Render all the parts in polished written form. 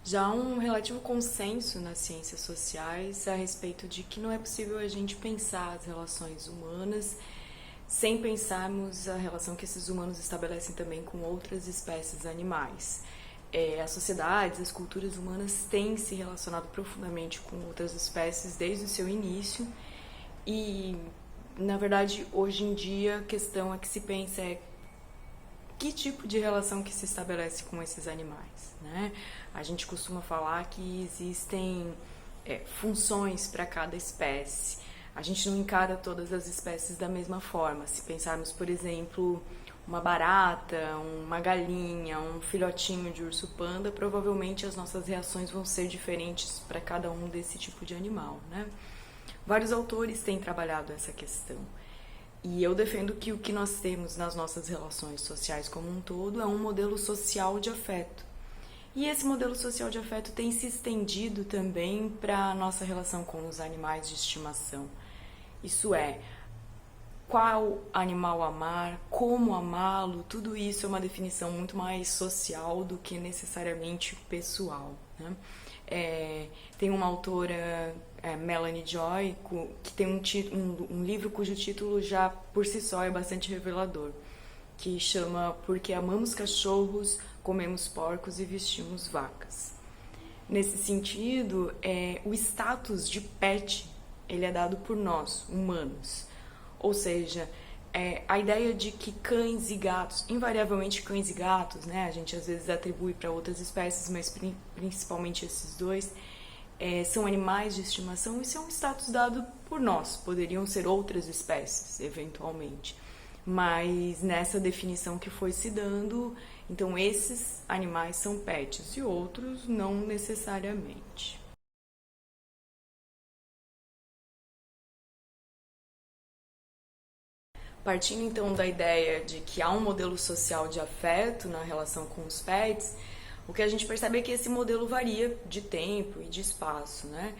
Já há um relativo consenso nas ciências sociais a respeito de que não é possível a gente pensar as relações humanas sem pensarmos a relação que esses humanos estabelecem também com outras espécies animais. As sociedades, as culturas humanas têm se relacionado profundamente com outras espécies desde o seu início e, na verdade, hoje em dia a questão a que se pensa é que tipo de relação que se estabelece com esses animais, né? A gente costuma falar que existem funções para cada espécie. A gente não encara todas as espécies da mesma forma. Se pensarmos, por exemplo, uma barata, uma galinha, um filhotinho de urso panda, provavelmente as nossas reações vão ser diferentes para cada um desse tipo de animal, né? Vários autores têm trabalhado essa questão. E eu defendo que o que nós temos nas nossas relações sociais como um todo é um modelo social de afeto. E esse modelo social de afeto tem se estendido também para a nossa relação com os animais de estimação. Isso é, qual animal amar, como amá-lo, tudo isso é uma definição muito mais social do que necessariamente pessoal, né? Tem uma autora, Melanie Joy, que tem um livro cujo título já por si só é bastante revelador, que chama Porque Amamos Cachorros, Comemos Porcos e Vestimos Vacas. Nesse sentido, o status de pet ele é dado por nós, humanos. Ou seja, a ideia de que cães e gatos, invariavelmente cães e gatos, né, a gente às vezes atribui para outras espécies, mas principalmente esses dois, são animais de estimação, isso é um status dado por nós, poderiam ser outras espécies, eventualmente. Mas nessa definição que foi se dando, então esses animais são pets e outros não necessariamente. Partindo então da ideia de que há um modelo social de afeto na relação com os pets, o que a gente percebe é que esse modelo varia de tempo e de espaço, né?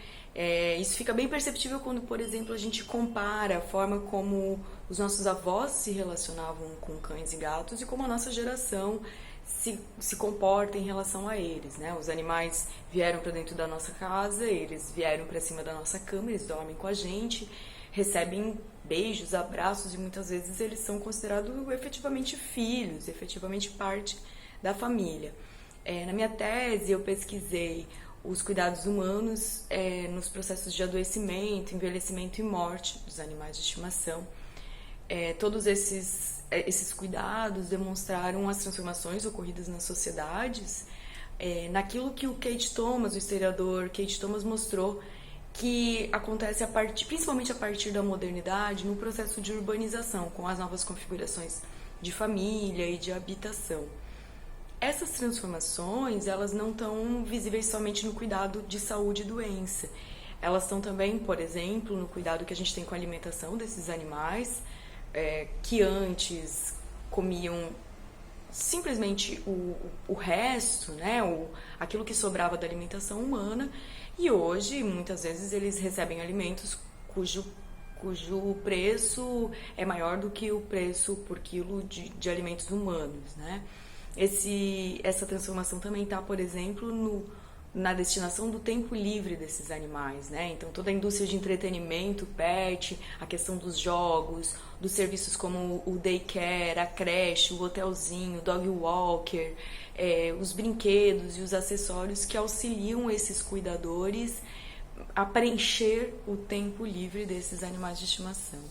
Isso fica bem perceptível quando, por exemplo, a gente compara a forma como os nossos avós se relacionavam com cães e gatos e como a nossa geração se comporta em relação a eles, né? Os animais vieram para dentro da nossa casa, eles vieram para cima da nossa cama, eles dormem com a gente, recebem beijos, abraços e muitas vezes eles são considerados efetivamente filhos, efetivamente parte da família. Na minha tese eu pesquisei os cuidados humanos nos processos de adoecimento, envelhecimento e morte dos animais de estimação. Todos esses cuidados demonstraram as transformações ocorridas nas sociedades, naquilo que o Kate Thomas, o historiador Kate Thomas, mostrou que acontece principalmente a partir da modernidade, no processo de urbanização, com as novas configurações de família e de habitação. Essas transformações, elas não estão visíveis somente no cuidado de saúde e doença. Elas estão também, por exemplo, no cuidado que a gente tem com a alimentação desses animais, que antes comiam simplesmente o resto, né, aquilo que sobrava da alimentação humana, e hoje, muitas vezes, eles recebem alimentos cujo preço é maior do que o preço por quilo de alimentos humanos, né? Essa transformação também está, por exemplo, na destinação do tempo livre desses animais, né? Então, toda a indústria de entretenimento, pet, a questão dos jogos, dos serviços como o daycare, a creche, o hotelzinho, o dog walker, os brinquedos e os acessórios que auxiliam esses cuidadores a preencher o tempo livre desses animais de estimação.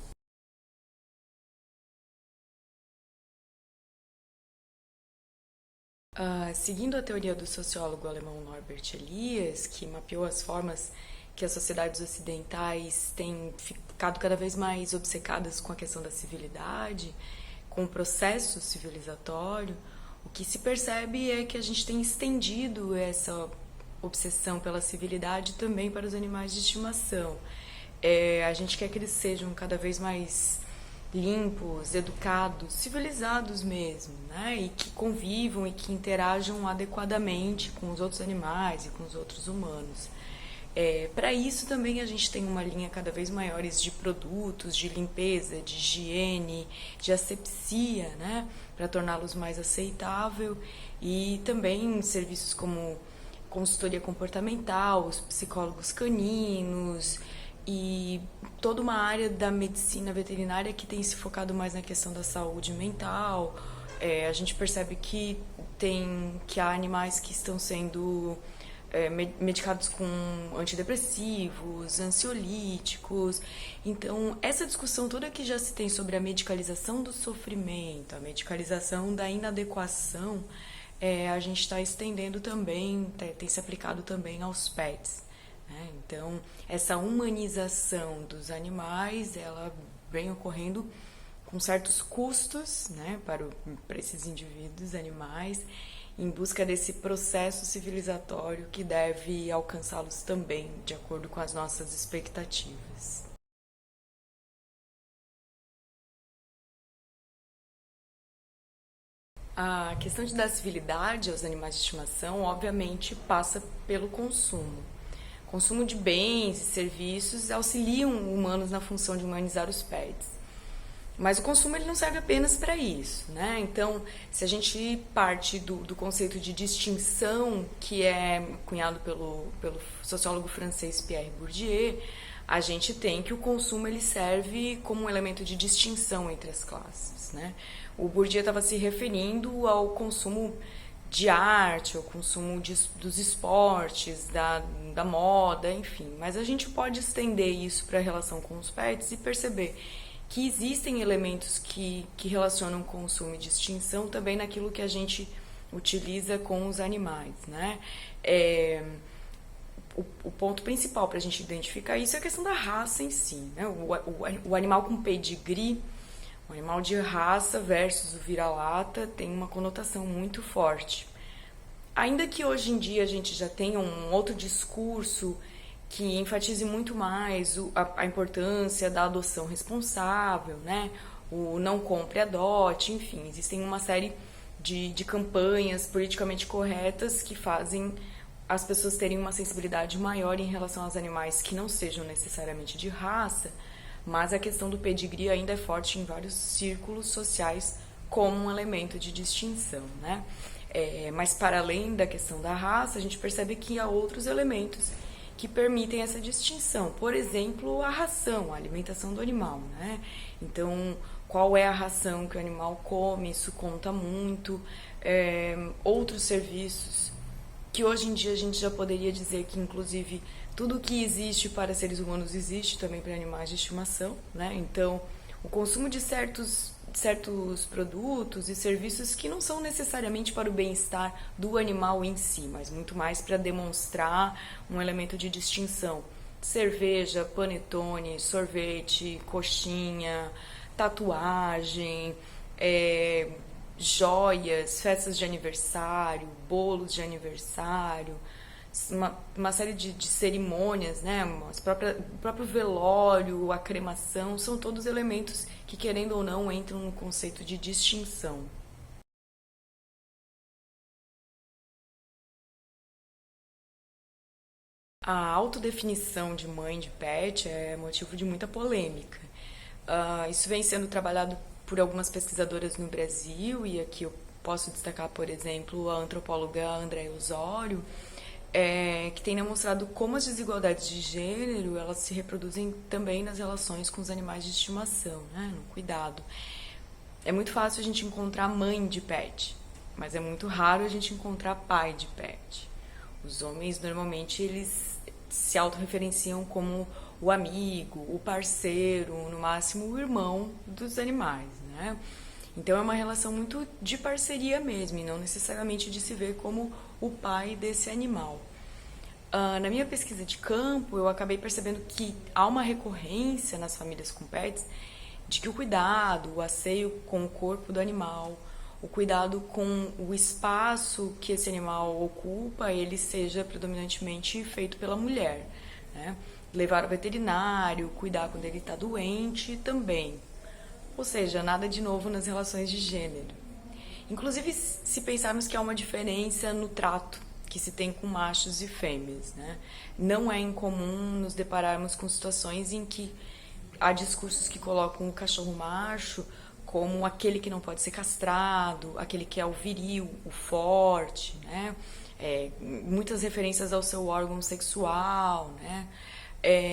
Seguindo a teoria do sociólogo alemão Norbert Elias, que mapeou as formas que as sociedades ocidentais têm ficado cada vez mais obcecadas com a questão da civilidade, com o processo civilizatório, o que se percebe é que a gente tem estendido essa obsessão pela civilidade também para os animais de estimação. A gente quer que eles sejam cada vez mais limpos, educados, civilizados mesmo, né? E que convivam e que interajam adequadamente com os outros animais e com os outros humanos. Para isso também a gente tem uma linha cada vez maiores de produtos, de limpeza, de higiene, de asepsia, né? Para torná-los mais aceitável, e também serviços como consultoria comportamental, os psicólogos caninos e toda uma área da medicina veterinária que tem se focado mais na questão da saúde mental. A gente percebe que há animais que estão sendo medicados com antidepressivos, ansiolíticos. Então, essa discussão toda que já se tem sobre a medicalização do sofrimento, a medicalização da inadequação, a gente está estendendo também, tem se aplicado também aos pets, né? Então, essa humanização dos animais, ela vem ocorrendo com certos custos, né, para esses indivíduos, animais, em busca desse processo civilizatório que deve alcançá-los também, de acordo com as nossas expectativas. A questão de dar civilidade aos animais de estimação, obviamente, passa pelo consumo. Consumo de bens e serviços auxiliam humanos na função de humanizar os pets. Mas o consumo ele não serve apenas para isso, né? Então, se a gente parte do conceito de distinção, que é cunhado pelo sociólogo francês Pierre Bourdieu, a gente tem que o consumo ele serve como um elemento de distinção entre as classes, né? O Bourdieu estava se referindo ao consumo de arte, ao consumo dos esportes, da moda, enfim. Mas a gente pode estender isso para a relação com os pets e perceber que existem elementos que relacionam consumo e distinção também naquilo que a gente utiliza com os animais, né? O ponto principal para a gente identificar isso é a questão da raça em si, né? O animal com pedigree, o animal de raça versus o vira-lata tem uma conotação muito forte. Ainda que hoje em dia a gente já tenha um outro discurso que enfatize muito mais a importância da adoção responsável, né? O não compre, adote, enfim, existem uma série de campanhas politicamente corretas que fazem as pessoas terem uma sensibilidade maior em relação aos animais que não sejam necessariamente de raça, mas a questão do pedigree ainda é forte em vários círculos sociais como um elemento de distinção, né? Mas para além da questão da raça, a gente percebe que há outros elementos que permitem essa distinção. Por exemplo, a ração, a alimentação do animal, né? Então, qual é a ração que o animal come, isso conta muito. Outros serviços que hoje em dia a gente já poderia dizer que, inclusive, tudo que existe para seres humanos existe também para animais de estimação, né? Então, o consumo de certos produtos e serviços que não são necessariamente para o bem-estar do animal em si, mas muito mais para demonstrar um elemento de distinção. Cerveja, panetone, sorvete, coxinha, tatuagem, joias, festas de aniversário, bolos de aniversário, uma série de cerimônias, né? O próprio velório, a cremação, são todos elementos que, querendo ou não, entram no conceito de distinção. A autodefinição de mãe de pet é motivo de muita polêmica. Isso vem sendo trabalhado por algumas pesquisadoras no Brasil, e aqui eu posso destacar, por exemplo, a antropóloga Andréa Osório, que tem demonstrado como as desigualdades de gênero elas se reproduzem também nas relações com os animais de estimação, né, no cuidado. É muito fácil a gente encontrar mãe de pet, mas é muito raro a gente encontrar pai de pet. Os homens, normalmente, eles se autorreferenciam como o amigo, o parceiro, no máximo o irmão dos animais, né? Então é uma relação muito de parceria mesmo, e não necessariamente de se ver como o pai desse animal. Na minha pesquisa de campo, eu acabei percebendo que há uma recorrência nas famílias com pets de que o cuidado, o asseio com o corpo do animal, o cuidado com o espaço que esse animal ocupa, ele seja predominantemente feito pela mulher, né? Levar ao veterinário, cuidar quando ele está doente também. Ou seja, nada de novo nas relações de gênero. Inclusive, se pensarmos que há uma diferença no trato que se tem com machos e fêmeas, né? Não é incomum nos depararmos com situações em que há discursos que colocam o cachorro macho como aquele que não pode ser castrado, aquele que é o viril, o forte, né? muitas referências ao seu órgão sexual, né?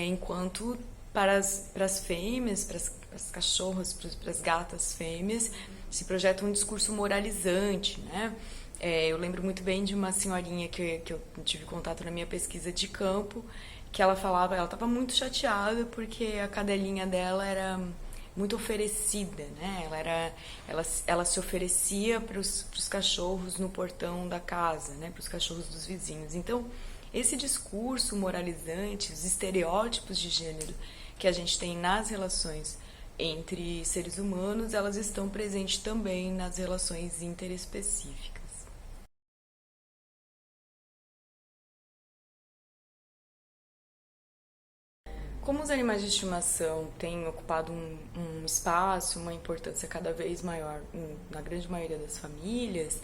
Enquanto para as fêmeas, para as cachorras, para as gatas fêmeas, se projeta um discurso moralizante, né? Eu lembro muito bem de uma senhorinha que eu tive contato na minha pesquisa de campo, que ela falava, ela estava muito chateada porque a cadelinha dela era muito oferecida, né? Ela se oferecia para os cachorros no portão da casa, né? Para os cachorros dos vizinhos. Então, esse discurso moralizante, os estereótipos de gênero que a gente tem nas relações entre seres humanos, elas estão presentes também nas relações interespecíficas. Como os animais de estimação têm ocupado um espaço, uma importância cada vez maior na grande maioria das famílias,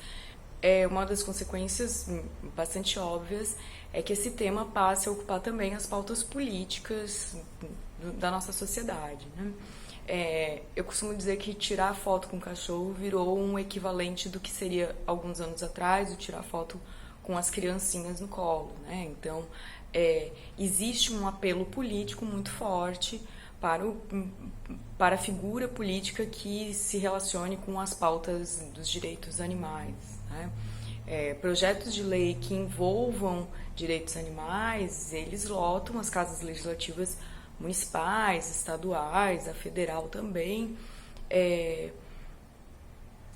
uma das consequências bastante óbvias é que esse tema passe a ocupar também as pautas políticas da nossa sociedade, né? Eu costumo dizer que tirar foto com cachorro virou um equivalente do que seria alguns anos atrás o tirar foto com as criancinhas no colo, né? Então, existe um apelo político muito forte para a figura política que se relacione com as pautas dos direitos animais, né? Projetos de lei que envolvam direitos animais, eles lotam as casas legislativas municipais, estaduais, a federal também.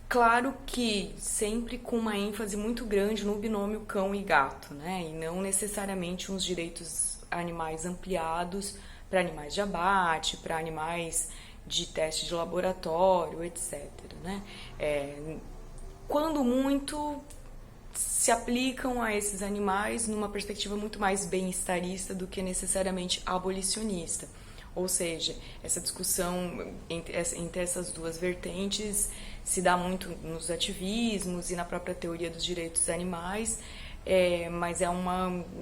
Claro que sempre com uma ênfase muito grande no binômio cão e gato, né? E não necessariamente uns direitos animais ampliados para animais de abate, para animais de teste de laboratório, etc, né? Quando muito se aplicam a esses animais numa perspectiva muito mais bem-estarista do que necessariamente abolicionista. Ou seja, essa discussão entre essas duas vertentes se dá muito nos ativismos e na própria teoria dos direitos animais, mas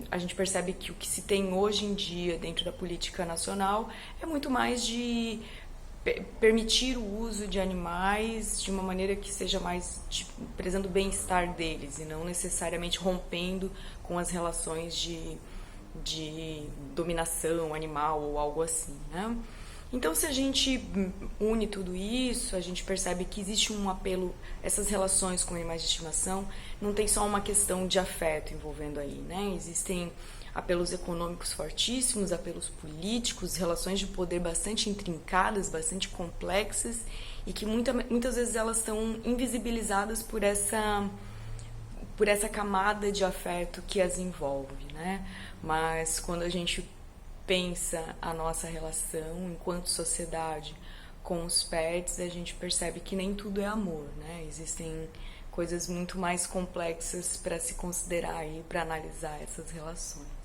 a gente percebe que o que se tem hoje em dia dentro da política nacional é muito mais de permitir o uso de animais de uma maneira que seja mais prezando o bem-estar deles e não necessariamente rompendo com as relações de dominação animal ou algo assim, né? Então, se a gente une tudo isso, a gente percebe que existe um apelo, essas relações com animais de estimação, não tem só uma questão de afeto envolvendo aí, né? Existem apelos econômicos fortíssimos, apelos políticos, relações de poder bastante intrincadas, bastante complexas e que muitas vezes elas estão invisibilizadas por essa camada de afeto que as envolve, né? Mas quando a gente pensa a nossa relação enquanto sociedade com os pets, a gente percebe que nem tudo é amor, né? Existem coisas muito mais complexas para se considerar e para analisar essas relações.